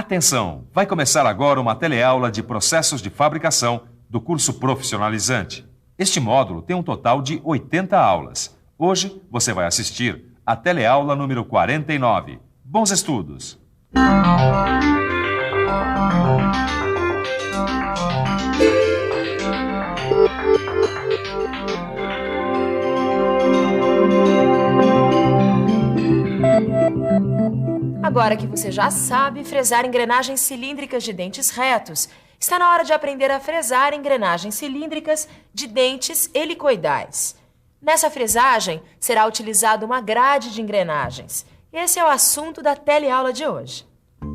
Atenção! Vai começar agora uma teleaula de processos de fabricação do curso profissionalizante. Este módulo tem um total de 80 aulas. Hoje você vai assistir a teleaula número 49. Bons estudos! Agora que você já sabe fresar engrenagens cilíndricas de dentes retos, está na hora de aprender a fresar engrenagens cilíndricas de dentes helicoidais. Nessa fresagem, será utilizada uma grade de engrenagens. Esse é o assunto da teleaula de hoje.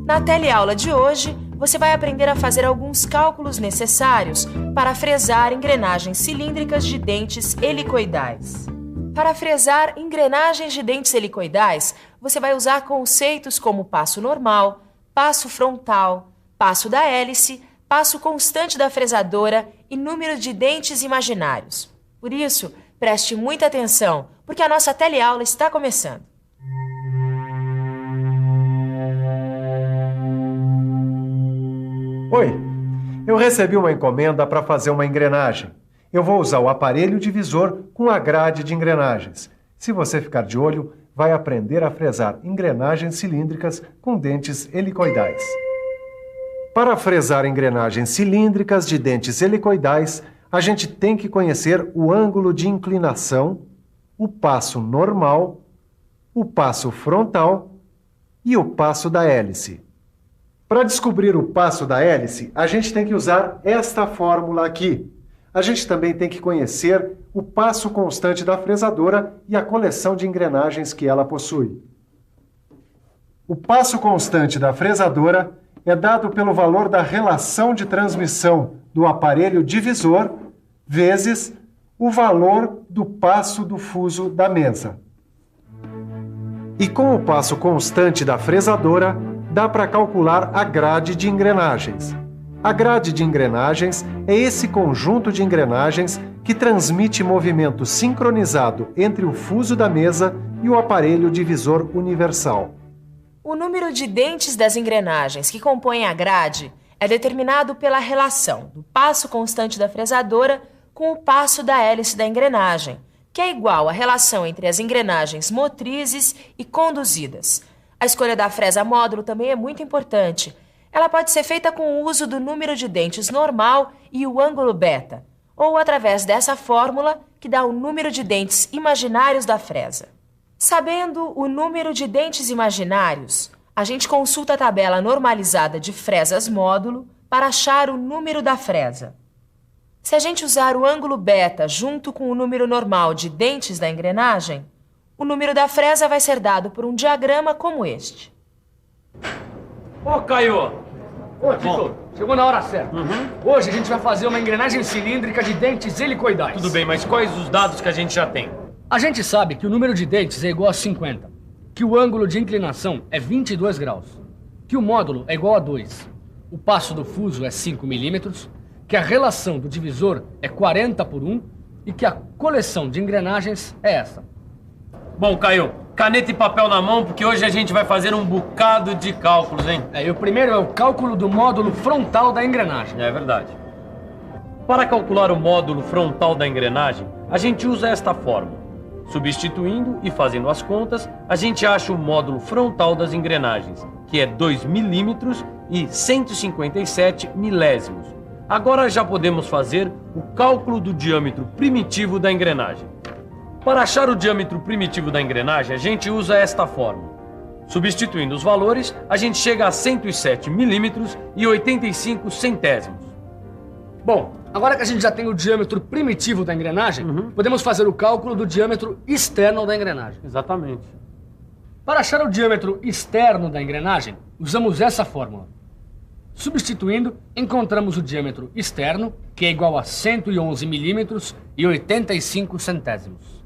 Na teleaula de hoje, você vai aprender a fazer alguns cálculos necessários para fresar engrenagens cilíndricas de dentes helicoidais. Para fresar engrenagens de dentes helicoidais, você vai usar conceitos como passo normal, passo frontal, passo da hélice, passo constante da fresadora e número de dentes imaginários. Por isso, preste muita atenção, porque a nossa teleaula está começando. Oi, eu recebi uma encomenda para fazer uma engrenagem. Eu vou usar o aparelho divisor com a grade de engrenagens. Se você ficar de olho, vai aprender a fresar engrenagens cilíndricas com dentes helicoidais. Para fresar engrenagens cilíndricas de dentes helicoidais, a gente tem que conhecer o ângulo de inclinação, o passo normal, o passo frontal e o passo da hélice. Para descobrir o passo da hélice, a gente tem que usar esta fórmula aqui. A gente também tem que conhecer o passo constante da fresadora e a coleção de engrenagens que ela possui. O passo constante da fresadora é dado pelo valor da relação de transmissão do aparelho divisor vezes o valor do passo do fuso da mesa. E com o passo constante da fresadora, dá para calcular a grade de engrenagens. A grade de engrenagens é esse conjunto de engrenagens que transmite movimento sincronizado entre o fuso da mesa e o aparelho divisor universal. O número de dentes das engrenagens que compõem a grade é determinado pela relação do passo constante da fresadora com o passo da hélice da engrenagem, que é igual à relação entre as engrenagens motrizes e conduzidas. A escolha da fresa módulo também é muito importante. Ela pode ser feita com o uso do número de dentes normal e o ângulo beta, ou através dessa fórmula que dá o número de dentes imaginários da fresa. Sabendo o número de dentes imaginários, a gente consulta a tabela normalizada de fresas módulo para achar o número da fresa. Se a gente usar o ângulo beta junto com o número normal de dentes da engrenagem, o número da fresa vai ser dado por um diagrama como este. Ô, Caio! Ô, Tito, chegou na hora certa. Hoje a gente vai fazer uma engrenagem cilíndrica de dentes helicoidais. Tudo bem, mas quais os dados que a gente já tem? A gente sabe que o número de dentes é igual a 50, que o ângulo de inclinação é 22 graus, que o módulo é igual a 2, o passo do fuso é 5 milímetros, que a relação do divisor é 40 por 1 e que a coleção de engrenagens é essa. Bom, Caio, caneta e papel na mão, porque hoje a gente vai fazer um bocado de cálculos, hein? E o primeiro é o cálculo do módulo frontal da engrenagem. É verdade. Para calcular o módulo frontal da engrenagem, a gente usa esta fórmula. Substituindo e fazendo as contas, a gente acha o módulo frontal das engrenagens, que é 2 milímetros e 157 milésimos. Agora já podemos fazer o cálculo do diâmetro primitivo da engrenagem. Para achar o diâmetro primitivo da engrenagem, a gente usa esta fórmula. Substituindo os valores, a gente chega a 107 milímetros e 85 centésimos. Bom, agora que a gente já tem o diâmetro primitivo da engrenagem, podemos fazer o cálculo do diâmetro externo da engrenagem. Exatamente. Para achar o diâmetro externo da engrenagem, usamos essa fórmula. Substituindo, encontramos o diâmetro externo, que é igual a 111 milímetros e 85 centésimos.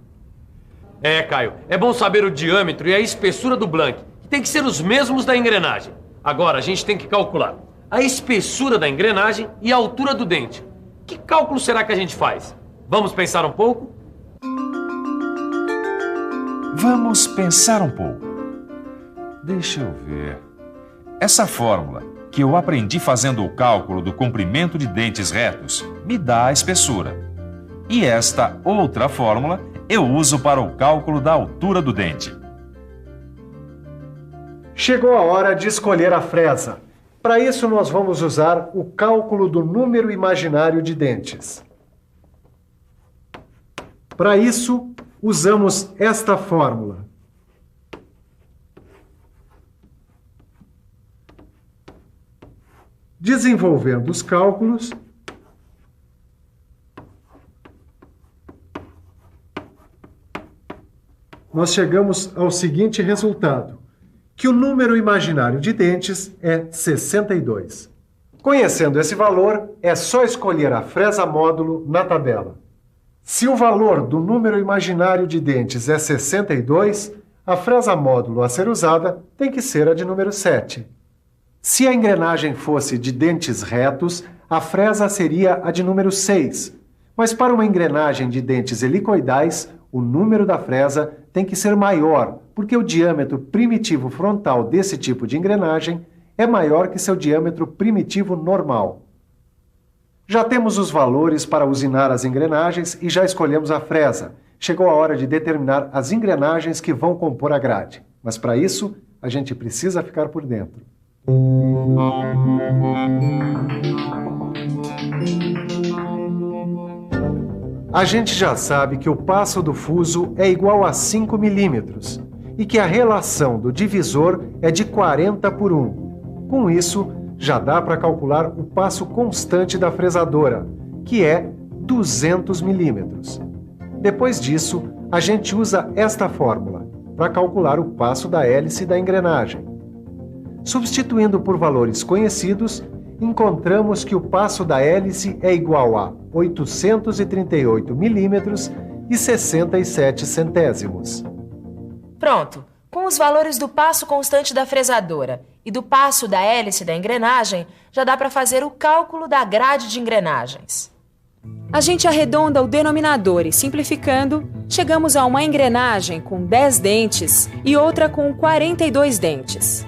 É, Caio, é bom saber o diâmetro e a espessura do blank, que tem que ser os mesmos da engrenagem. Agora a gente tem que calcular a espessura da engrenagem e a altura do dente. Que cálculo será que a gente faz? Vamos pensar um pouco? Vamos pensar um pouco. Deixa eu ver. Essa fórmula que eu aprendi fazendo o cálculo do comprimento de dentes retos me dá a espessura. E esta outra fórmula eu uso para o cálculo da altura do dente. Chegou a hora de escolher a fresa. Para isso, nós vamos usar o cálculo do número imaginário de dentes. Para isso, usamos esta fórmula. Desenvolvendo os cálculos, nós chegamos ao seguinte resultado, que o número imaginário de dentes é 62. Conhecendo esse valor, é só escolher a fresa módulo na tabela. Se o valor do número imaginário de dentes é 62, a fresa módulo a ser usada tem que ser a de número 7. Se a engrenagem fosse de dentes retos, a fresa seria a de número 6. Mas para uma engrenagem de dentes helicoidais, o número da fresa tem que ser maior, porque o diâmetro primitivo frontal desse tipo de engrenagem é maior que seu diâmetro primitivo normal. Já temos os valores para usinar as engrenagens e já escolhemos a fresa. Chegou a hora de determinar as engrenagens que vão compor a grade. Mas para isso, a gente precisa ficar por dentro. A gente já sabe que o passo do fuso é igual a 5 milímetros e que a relação do divisor é de 40 por 1. Com isso, já dá para calcular o passo constante da fresadora, que é 200 milímetros. Depois disso, a gente usa esta fórmula para calcular o passo da hélice da engrenagem. Substituindo por valores conhecidos, encontramos que o passo da hélice é igual a 838 milímetros e 67 centésimos. Pronto! Com os valores do passo constante da fresadora e do passo da hélice da engrenagem, já dá para fazer o cálculo da grade de engrenagens. A gente arredonda o denominador e, simplificando, chegamos a uma engrenagem com 10 dentes e outra com 42 dentes.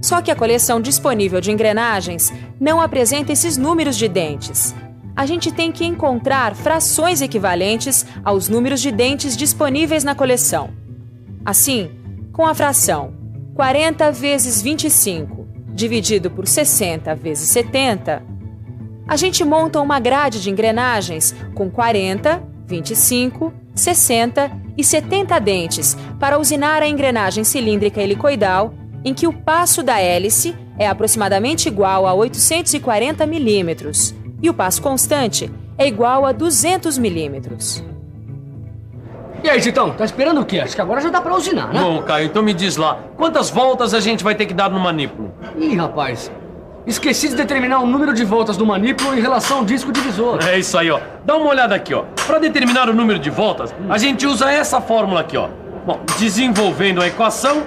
Só que a coleção disponível de engrenagens não apresenta esses números de dentes. A gente tem que encontrar frações equivalentes aos números de dentes disponíveis na coleção. Assim, com a fração 40 vezes 25 dividido por 60 vezes 70, a gente monta uma grade de engrenagens com 40, 25, 60 e 70 dentes para usinar a engrenagem cilíndrica helicoidal, em que o passo da hélice é aproximadamente igual a 840 milímetros e o passo constante é igual a 200 milímetros. E aí, Titão, tá esperando o quê? Acho que agora já dá pra usinar, né? Bom, Caio, então me diz lá, quantas voltas a gente vai ter que dar no manípulo? Ih, rapaz, esqueci de determinar o número de voltas do manípulo em relação ao disco divisor. É isso aí, ó. Dá uma olhada aqui, ó. Pra determinar o número de voltas, a gente usa essa fórmula aqui, ó. Bom, desenvolvendo a equação,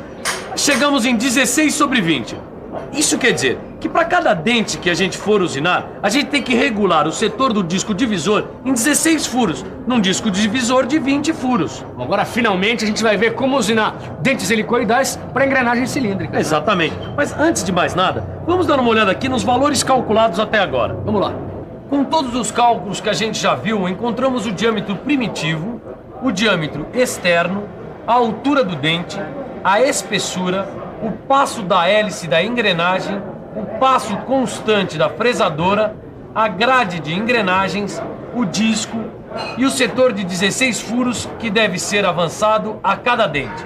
chegamos em 16 sobre 20. Isso quer dizer que para cada dente que a gente for usinar, a gente tem que regular o setor do disco divisor em 16 furos, num disco divisor de 20 furos. Agora, finalmente, a gente vai ver como usinar dentes helicoidais para engrenagem cilíndrica. Exatamente. Mas antes de mais nada, vamos dar uma olhada aqui nos valores calculados até agora. Vamos lá. Com todos os cálculos que a gente já viu, encontramos o diâmetro primitivo, o diâmetro externo, a altura do dente, a espessura, o passo da hélice da engrenagem, o passo constante da fresadora, a grade de engrenagens, o disco e o setor de 16 furos que deve ser avançado a cada dente.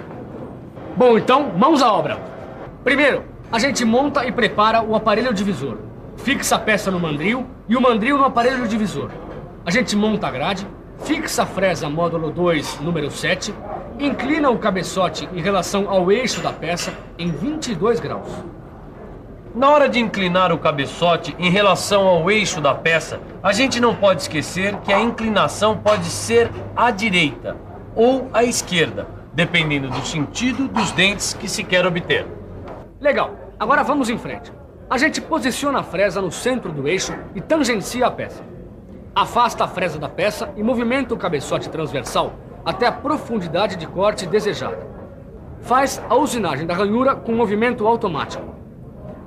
Bom, então, mãos à obra. Primeiro, a gente monta e prepara o aparelho divisor. Fixa a peça no mandril e o mandril no aparelho divisor. A gente monta a grade, fixa a fresa módulo 2, número 7, inclina o cabeçote em relação ao eixo da peça em 22 graus. Na hora de inclinar o cabeçote em relação ao eixo da peça, a gente não pode esquecer que a inclinação pode ser à direita ou à esquerda, dependendo do sentido dos dentes que se quer obter. Legal, agora vamos em frente. A gente posiciona a fresa no centro do eixo e tangencia a peça. Afasta a fresa da peça e movimenta o cabeçote transversal até a profundidade de corte desejada. Faz a usinagem da ranhura com movimento automático.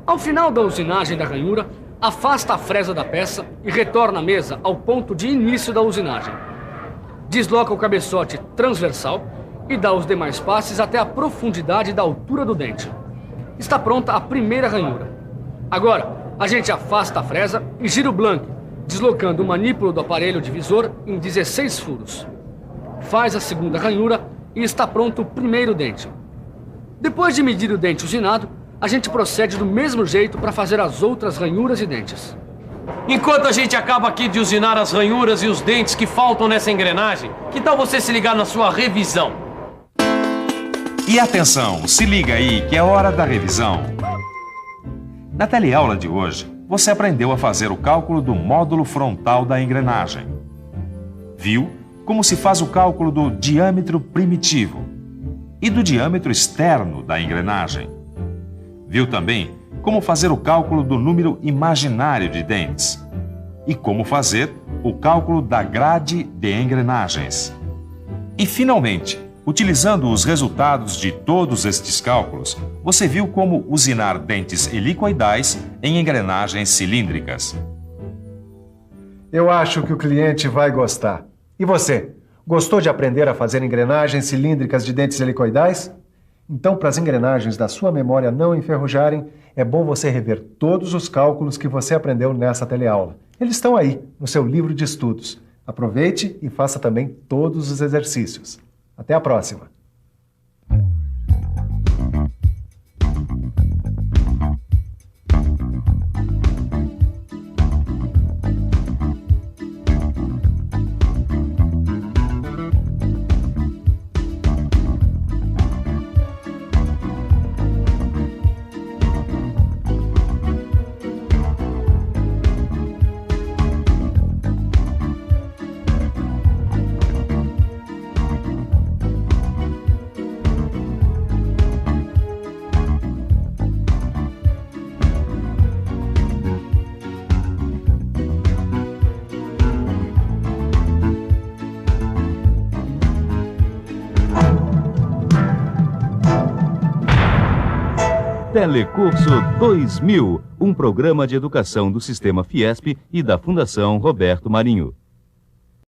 Ao final da usinagem da ranhura, afasta a fresa da peça e retorna a mesa ao ponto de início da usinagem. Desloca o cabeçote transversal e dá os demais passes até a profundidade da altura do dente. Está pronta a primeira ranhura. Agora, a gente afasta a fresa e gira o blank, deslocando o manípulo do aparelho divisor em 16 furos. Faz a segunda ranhura e está pronto o primeiro dente. Depois de medir o dente usinado, a gente procede do mesmo jeito para fazer as outras ranhuras e dentes. Enquanto a gente acaba aqui de usinar as ranhuras e os dentes que faltam nessa engrenagem, que tal você se ligar na sua revisão? E atenção, se liga aí que é hora da revisão. Na teleaula de hoje, você aprendeu a fazer o cálculo do módulo frontal da engrenagem. Viu como se faz o cálculo do diâmetro primitivo e do diâmetro externo da engrenagem. Viu também como fazer o cálculo do número imaginário de dentes e como fazer o cálculo da grade de engrenagens. E, finalmente, utilizando os resultados de todos estes cálculos, você viu como usinar dentes helicoidais em engrenagens cilíndricas. Eu acho que o cliente vai gostar. E você? Gostou de aprender a fazer engrenagens cilíndricas de dentes helicoidais? Então, para as engrenagens da sua memória não enferrujarem, é bom você rever todos os cálculos que você aprendeu nessa teleaula. Eles estão aí, no seu livro de estudos. Aproveite e faça também todos os exercícios. Até a próxima! Telecurso 2000, um programa de educação do Sistema Fiesp e da Fundação Roberto Marinho.